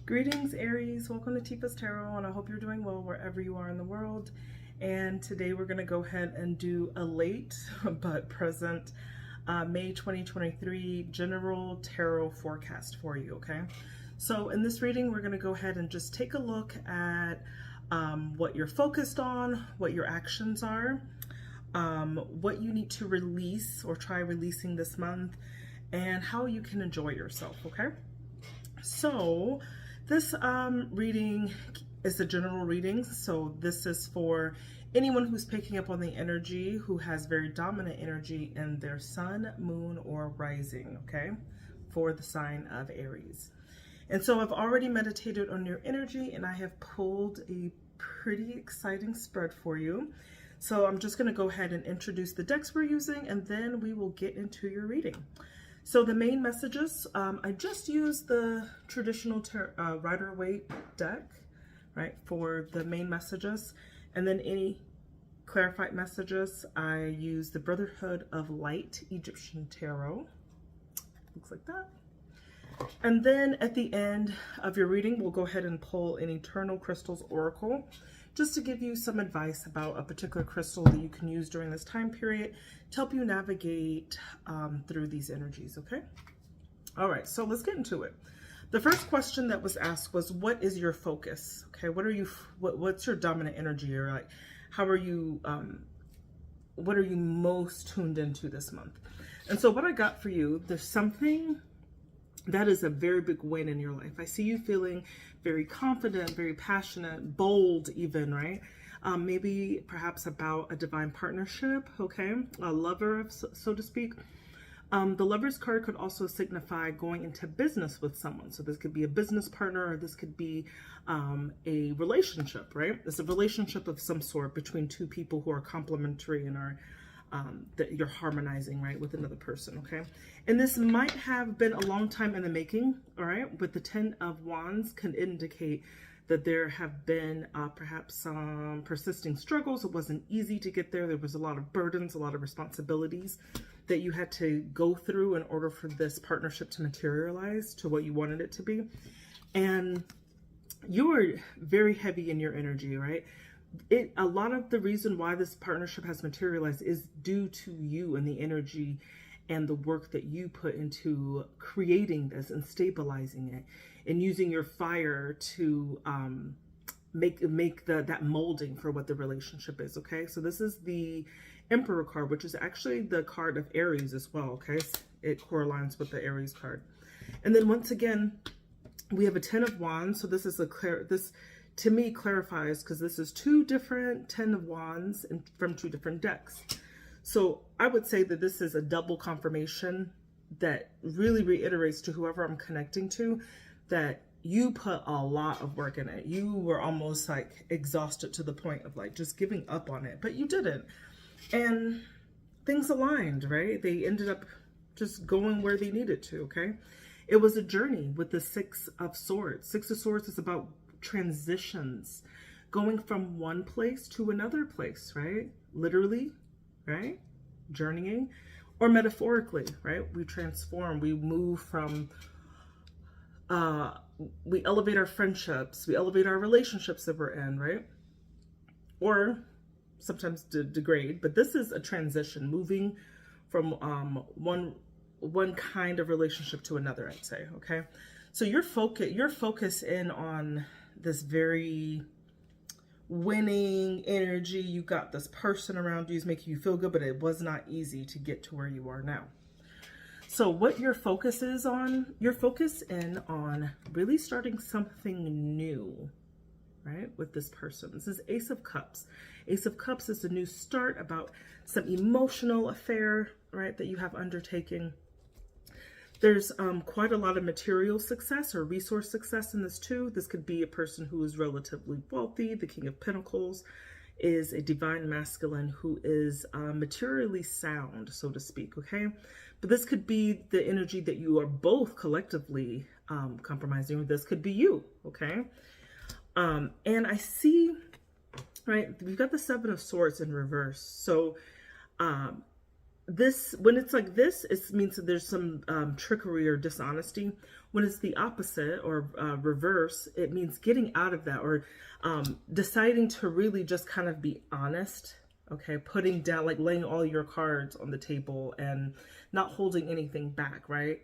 Greetings, Aries. Welcome to Tifa's Tarot, and I hope you're doing well wherever you are in the world. And today we're going to go ahead and do a late but present May 2023 general tarot forecast for you, okay? So in this reading, we're going to go ahead and just take a look at what you're focused on, what your actions are, what you need to release or try releasing this month, and how you can enjoy yourself, okay? So this reading is a general reading, so this is for anyone who's picking up on the energy, who has very dominant energy in their sun, moon, or rising, okay, for the sign of Aries. And so I've already meditated on your energy, and I have pulled a pretty exciting spread for you. So I'm just going to go ahead and introduce the decks we're using, and then we will get into your reading. So the main messages, I just used the traditional Rider-Waite deck, right, for the main messages. And then any clarified messages, I use the Brotherhood of Light Egyptian Tarot. Looks like that. And then at the end of your reading, we'll go ahead and pull an Eternal Crystals Oracle, just to give you some advice about a particular crystal that you can use during this time period to help you navigate through these energies, okay? All right, so let's get into it. The first question that was asked was, what is your focus? Okay, what's your dominant energy? Or like, how are you, what are you most tuned into this month? And so what I got for you, there's something that is a very big win in your life. I see you feeling very confident, very passionate, bold even, right? Maybe perhaps about a divine partnership, okay? A lover, so to speak. The Lover's card could also signify going into business with someone. So this could be a business partner, or this could be a relationship, right? It's a relationship of some sort between two people who are complementary and are that you're harmonizing, right, with another person, okay? And this might have been a long time in the making, all right? With the 10 of Wands can indicate that there have been perhaps some persisting struggles. It wasn't easy to get there. There was a lot of burdens, a lot of responsibilities that you had to go through in order for this partnership to materialize to what you wanted it to be. And you are very heavy in your energy, right? A lot of the reason why this partnership has materialized is due to you and the energy and the work that you put into creating this and stabilizing it and using your fire to make that molding for what the relationship is, okay? So this is the Emperor card, which is actually the card of Aries as well, okay? It correlates with the Aries card. And then once again, we have a 10 of Wands. So this is this to me clarifies, because this is two different 10 of Wands and from two different decks. So I would say that this is a double confirmation that really reiterates to whoever I'm connecting to that you put a lot of work in it. You were almost like exhausted to the point of like just giving up on it, but you didn't. And things aligned, right? They ended up just going where they needed to, okay? It was a journey with the 6 of Swords. 6 of Swords is about transitions, going from one place to another place, right? Literally, right? Journeying, or metaphorically, right? We transform, we move from, we elevate our friendships, we elevate our relationships that we're in, right? Or sometimes degrade, but this is a transition, moving from one kind of relationship to another, I'd say, okay? So your focus in on this very winning energy. You got this person around you is making you feel good, but it was not easy to get to where you are now. So what your focus is on, your focus in on really starting something new, right, with this person. This is Ace of Cups. Ace of Cups is a new start, about some emotional affair, right, that you have undertaken. There's quite a lot of material success or resource success in this too. This could be a person who is relatively wealthy. The King of Pentacles is a divine masculine who is materially sound, so to speak, okay? But this could be the energy that you are both collectively compromising. This could be you, okay? And I see, right, we've got the 7 of Swords in reverse. So this, when it's like this, it means that there's some trickery or dishonesty, When it's the opposite or reverse, it means getting out of that, or deciding to really just kind of be honest. Okay, putting down, like laying all your cards on the table and not holding anything back, right?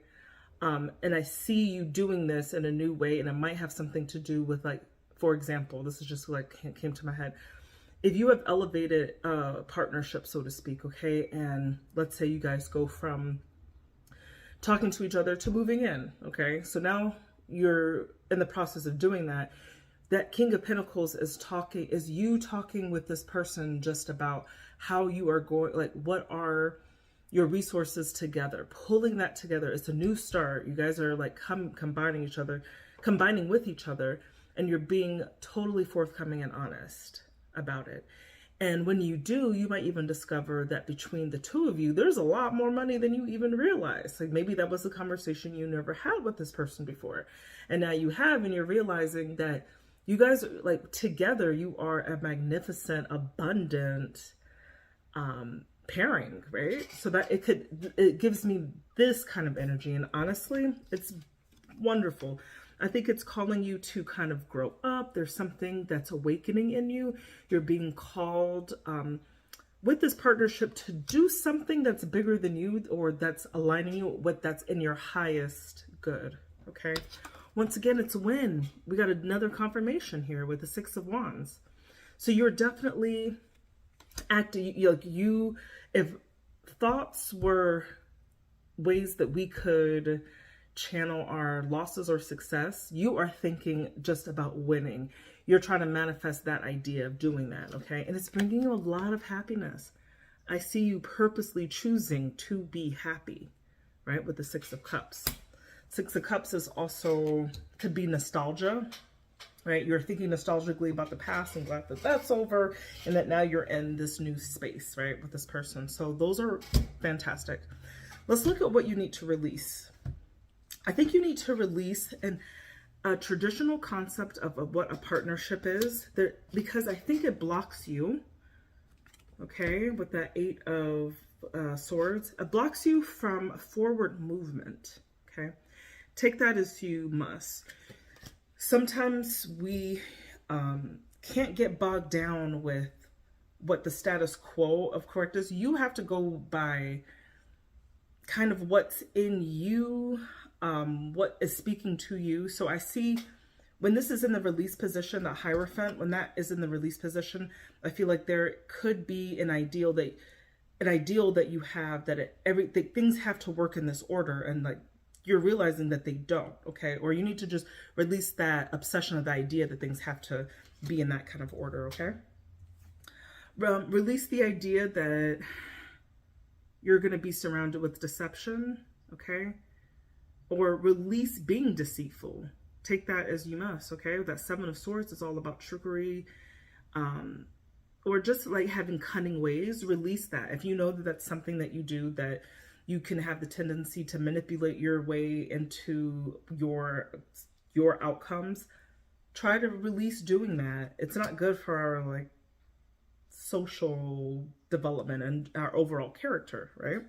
And I see you doing this in a new way, and it might have something to do with, like, for example, this is just what came to my head. If you have elevated a partnership, so to speak, okay, and let's say you guys go from talking to each other to moving in, okay, so now you're in the process of doing that. That King of Pentacles is you talking with this person just about how you are going, like, what are your resources together, pulling that together. It's a new start. You guys are like combining with each other, and you're being totally forthcoming and honest about it. And when you do, you might even discover that between the two of you, there's a lot more money than you even realize. Like, maybe that was a conversation you never had with this person before, and now you have, and you're realizing that you guys are, like, together, you are a magnificent, abundant pairing, right? So that it gives me this kind of energy, and honestly, it's wonderful. I think it's calling you to kind of grow up. There's something that's awakening in you. You're being called with this partnership to do something that's bigger than you, or that's aligning you with that's in your highest good, okay? Once again, it's a win. We got another confirmation here with the Six of Wands. So you're definitely acting, if thoughts were ways that we could channel our losses or success, you are thinking just about winning. You're trying to manifest that idea of doing that, okay? And it's bringing you a lot of happiness. I see you purposely choosing to be happy, right? With the Six of Cups. Six of Cups is also, could be nostalgia, right? You're thinking nostalgically about the past and glad that that's over, and that now you're in this new space, right, with this person. So those are fantastic. Let's look at what you need to release. I think you need to release a traditional concept of what a partnership is, because I think it blocks you, okay, with that Eight of Swords. It blocks you from forward movement, okay? Take that as you must. Sometimes we can't get bogged down with what the status quo of correct is. You have to go by kind of what's in you, what is speaking to you. So I see when this is in the release position, the Hierophant, when that is in the release position, I feel like there could be an ideal that you have, that things have to work in this order, and like you're realizing that they don't, okay? Or you need to just release that obsession of the idea that things have to be in that kind of order, okay? Release the idea that you're going to be surrounded with deception, okay? Or release being deceitful. Take that as you must, okay? That Seven of Swords is all about trickery, or just like having cunning ways. Release that. If you know that that's something that you do, that you can have the tendency to manipulate your way into your outcomes, try to release doing that. It's not good for our like social development and our overall character, right?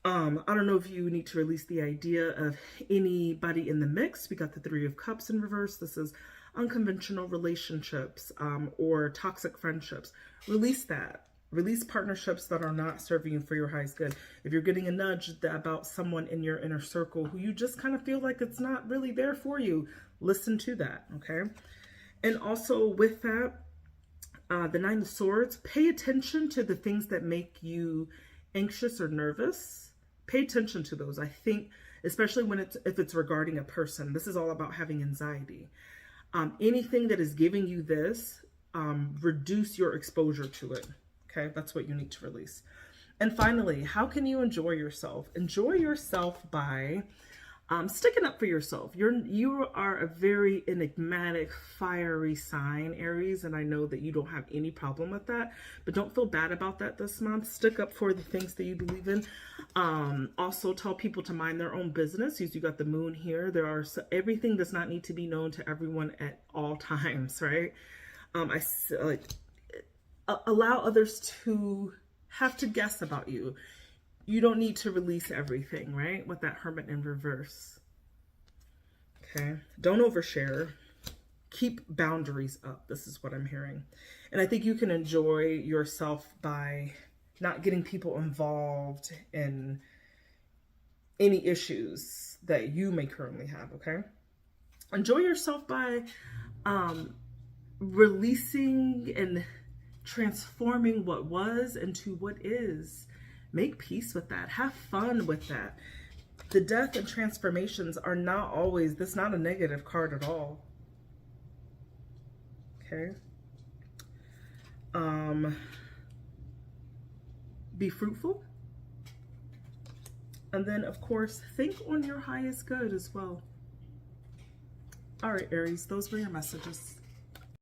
I don't know if you need to release the idea of anybody in the mix. We got the Three of Cups in reverse. This is unconventional relationships, or toxic friendships. Release that. Release partnerships that are not serving you for your highest good. If you're getting a nudge about someone in your inner circle who you just kind of feel like it's not really there for you, listen to that, okay? And also with that, the Nine of Swords, pay attention to the things that make you anxious or nervous. Pay attention to those. I think, especially if it's regarding a person, this is all about having anxiety. Anything that is giving you this, reduce your exposure to it. Okay, that's what you need to release. And finally, how can you enjoy yourself? Enjoy yourself by sticking up for yourself. You are a very enigmatic, fiery sign, Aries, and I know that you don't have any problem with that, but don't feel bad about that this month. Stick up for the things that you believe in. Also tell people to mind their own business. You got the moon here. Everything does not need to be known to everyone at all times, right? Allow others to have to guess about you. You don't need to release everything, right? With that Hermit in reverse. Okay. Don't overshare. Keep boundaries up. This is what I'm hearing. And I think you can enjoy yourself by not getting people involved in any issues that you may currently have, okay? Enjoy yourself by releasing and transforming what was into what is. Make peace with that. Have fun with that. The death and transformations are not always, that's not a negative card at all. Okay. Be fruitful. And then, of course, think on your highest good as well. All right, Aries, those were your messages.